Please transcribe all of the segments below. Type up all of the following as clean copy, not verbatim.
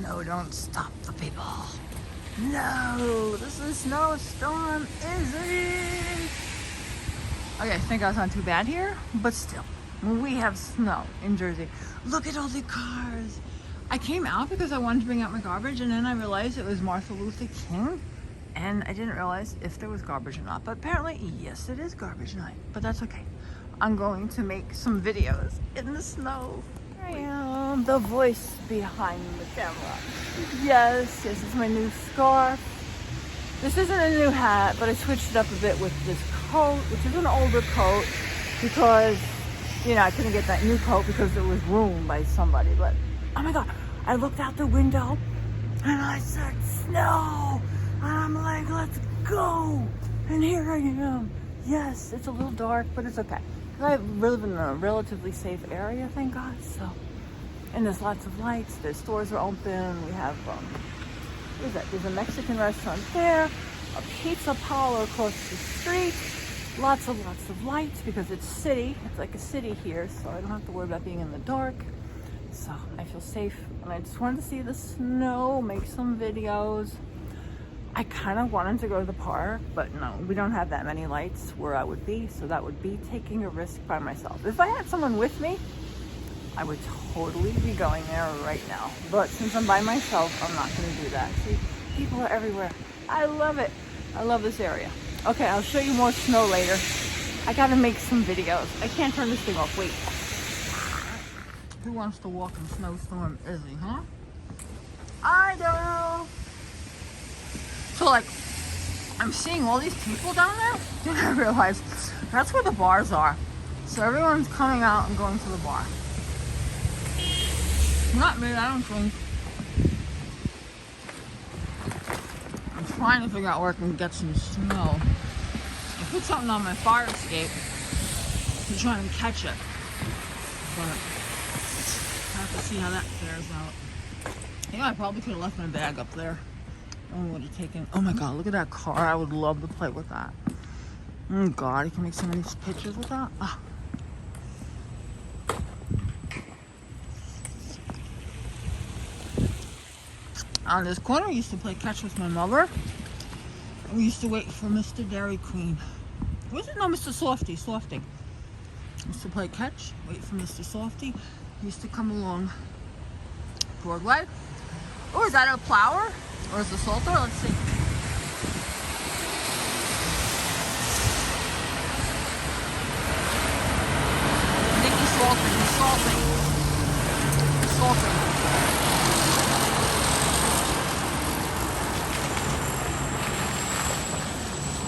snow don't stop the people. No, this is snowstorm IZZY. Okay, thank God it's not too bad here, but still, we have snow in Jersey. Look at all the cars. I came out because I wanted to bring out my garbage, and then I realized it was Martin Luther King, and I didn't realize if there was garbage or not. But apparently, yes, it is garbage night, but that's okay. I'm going to make some videos in the snow. Here I am, the voice behind the camera. Yes, this is my new scarf. This isn't a new hat, but I switched it up a bit with this coat, which is an older coat, because, you know, I couldn't get that new coat because it was ruined by somebody. But, oh my God, I looked out the window and I said, snow! And I'm like, let's go! And here I am. Yes, it's a little dark, but it's okay. I live in a relatively safe area, thank God. So, and there's lots of lights. The stores are open. We have, what is that? There's a Mexican restaurant there, a pizza parlor across the street. Lots of lights because it's city. It's like a city here, so I don't have to worry about being in the dark. So I feel safe, and I just wanted to see the snow, make some videos. I kind of wanted to go to the park, but no, we don't have that many lights where I would be, so that would be taking a risk by myself. If I had someone with me, I would totally be going there right now. But since I'm by myself, I'm not going to do that. See, people are everywhere. I love it. I love this area. Okay, I'll show you more snow later. I got to make some videos. I can't turn this thing off. Wait. Who wants to walk in snowstorm IZZY, huh? I do. So, like, I'm seeing all these people down there, and I realize that's where the bars are. So everyone's coming out and going to the bar. Not me, I don't think. I'm trying to figure out where I can get some snow. I put something on my fire escape to try and catch it. But I have to see how that fares out. Yeah, I probably could have left my bag up there. I would have taken. Oh my God, look at that car. I would love to play with that. Oh God, you can make so many pictures with that. Ah. On this corner, we used to play catch with my mother. We used to wait for Mr. Dairy Queen. Was it? No, Mr. Softy. Softy. We used to play catch, wait for Mr. Softy. He used to come along Broadway. Oh, is that a plower? Or is it a salter? Let's see. I think he's salting. He's salting. He's salting.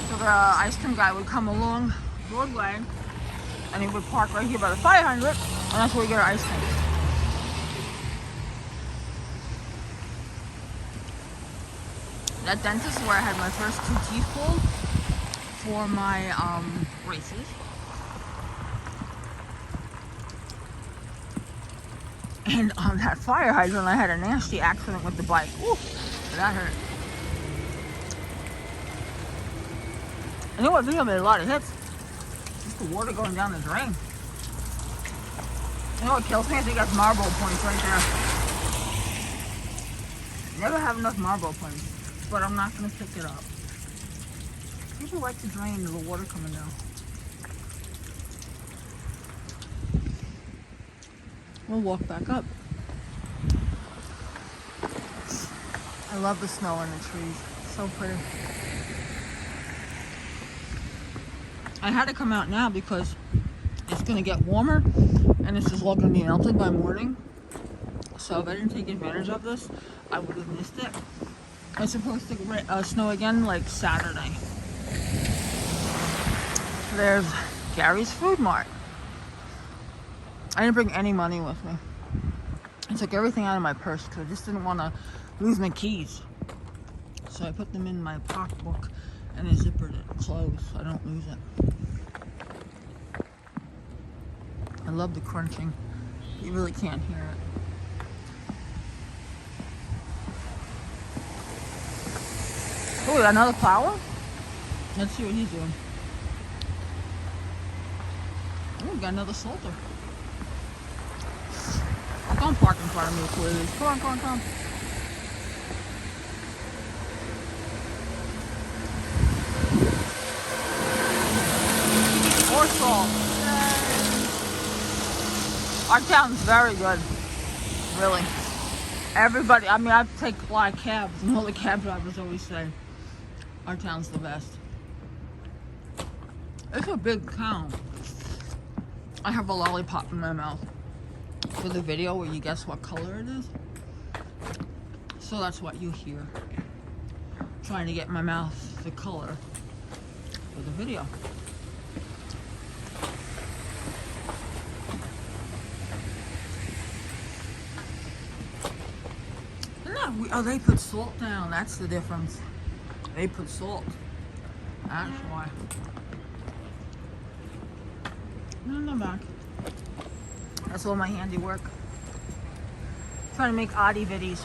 So the ice cream guy would come along Broadway, and he would park right here by the fire hydrant, and that's where we get our ice cream. That dentist is where I had my first 2 teeth pulled for my braces. And on that fire hydrant, I had a nasty accident with the bike. Ooh, that hurt. I know what, I made a lot of hits. Just the water going down the drain. You know what kills me? I think that's marble points right there. Never have enough marble points. But I'm not going to pick it up. People like to drain the water coming down. We'll walk back up. I love the snow and the trees. So pretty. I had to come out now because it's going to get warmer and this is all going to be melted by morning. So if I didn't take advantage of this, I would have missed it. It's supposed to snow again like Saturday. There's Gary's Food Mart. I didn't bring any money with me. I took everything out of my purse because I just didn't want to lose my keys. So I put them in my pocketbook and I zippered it closed so I don't lose it. I love the crunching. You really can't hear it. Oh, another flower? Let's see what he's doing. Oh, we got another salter. Don't park in front of me, please. Come on, come on, come on. More salt. Yay. Our town's very good. Really. Everybody, I mean, I take a lot of cabs, and all the cab drivers always say, our town's the best. It's a big town. I have a lollipop in my mouth for the video where you guess what color it is. So that's what you hear. Trying to get my mouth the color for the video. No, oh, they put salt down. That's the difference. They put salt. That's why. No, back. That's all my handiwork. Trying to make oddie videos.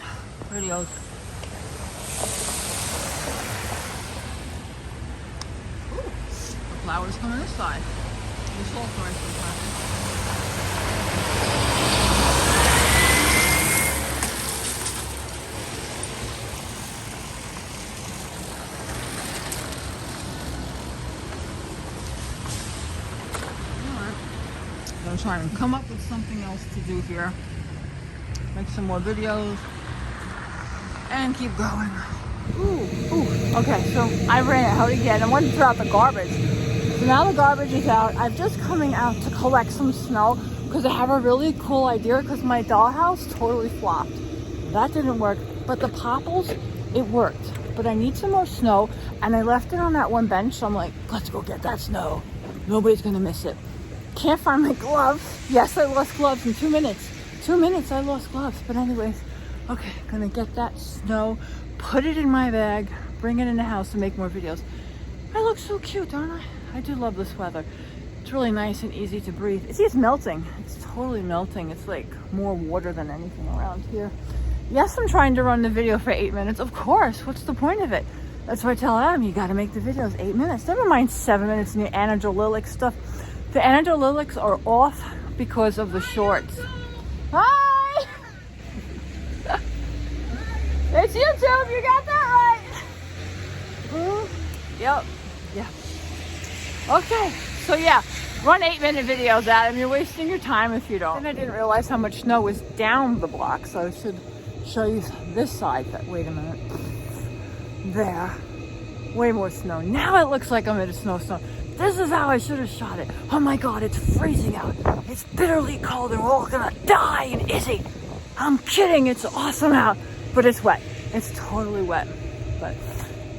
Ooh, the flowers coming this side. The salt right this side. I'm trying to come up with something else to do here. Make some more videos and keep going. Ooh. Okay, so I ran out again. I wanted to throw out the garbage. So now the garbage is out. I'm just coming out to collect some snow because I have a really cool idea because my dollhouse totally flopped. That didn't work, but the popples, it worked. But I need some more snow and I left it on that one bench. So I'm like, let's go get that snow. Nobody's gonna miss it. Can't find my gloves. Yes, I lost gloves in 2 minutes. 2 minutes, I lost gloves. But anyways, okay, gonna get that snow, put it in my bag, bring it in the house and make more videos. I look so cute, don't I? I do love this weather. It's really nice and easy to breathe. See, it's melting. It's totally melting. It's like more water than anything around here. Yes, I'm trying to run the video for 8 minutes. Of course, what's the point of it? That's why I tell Adam, you gotta make the videos 8 minutes. Never mind 7 minutes in the anadrolilic stuff. The anadrolilics are off because of the shorts. Hi! It's YouTube, you got that right. Yep. Yeah. Okay, so yeah, run 8-minute videos, Adam. You're wasting your time if you don't. And I didn't realize how much snow was down the block, so I should show you this side. Wait a minute. There. Way more snow. Now it looks like I'm in a snowstorm. This is how I should have shot it. Oh my God, it's freezing out. It's bitterly cold and we're all gonna die in IZZY. I'm kidding, it's awesome out, but it's wet. It's totally wet, but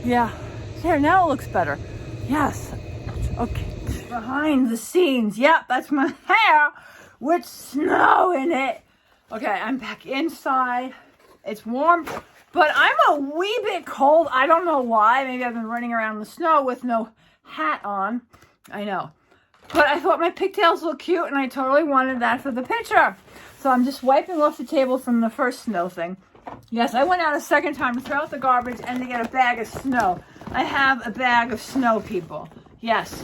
yeah. There, now it looks better. Yes, okay. Behind the scenes, yep, that's my hair with snow in it. Okay, I'm back inside. It's warm, but I'm a wee bit cold. I don't know why. Maybe I've been running around in the snow with no hat on. I know, but I thought my pigtails look cute and I totally wanted that for the picture. So I'm just wiping off the table from the first snow thing. Yes, I went out a second time to throw out the garbage and to get a bag of snow. I have a bag of snow, people. Yes,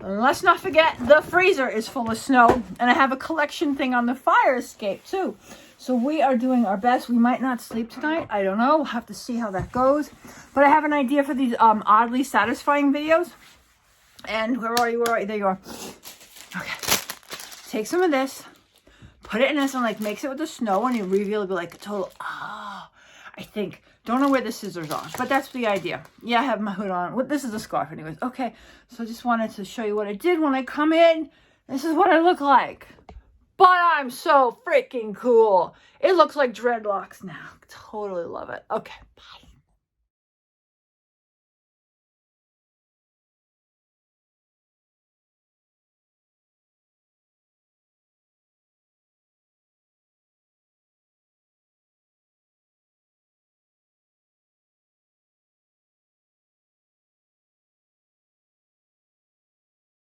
and let's not forget the freezer is full of snow and I have a collection thing on the fire escape too. So we are doing our best. We might not sleep tonight. I don't know. We'll have to see how that goes. But I have an idea for these oddly satisfying videos. And where are you? There you are. Okay. Take some of this. Put it in this and like mix it with the snow. And you reveal it'll be like a total, I think. Don't know where the scissors are. But that's the idea. Yeah, I have my hood on. Well, this is a scarf anyways. Okay. So I just wanted to show you what I did when I come in. This is what I look like. But I'm so freaking cool. It looks like dreadlocks now. Totally love it. Okay, bye.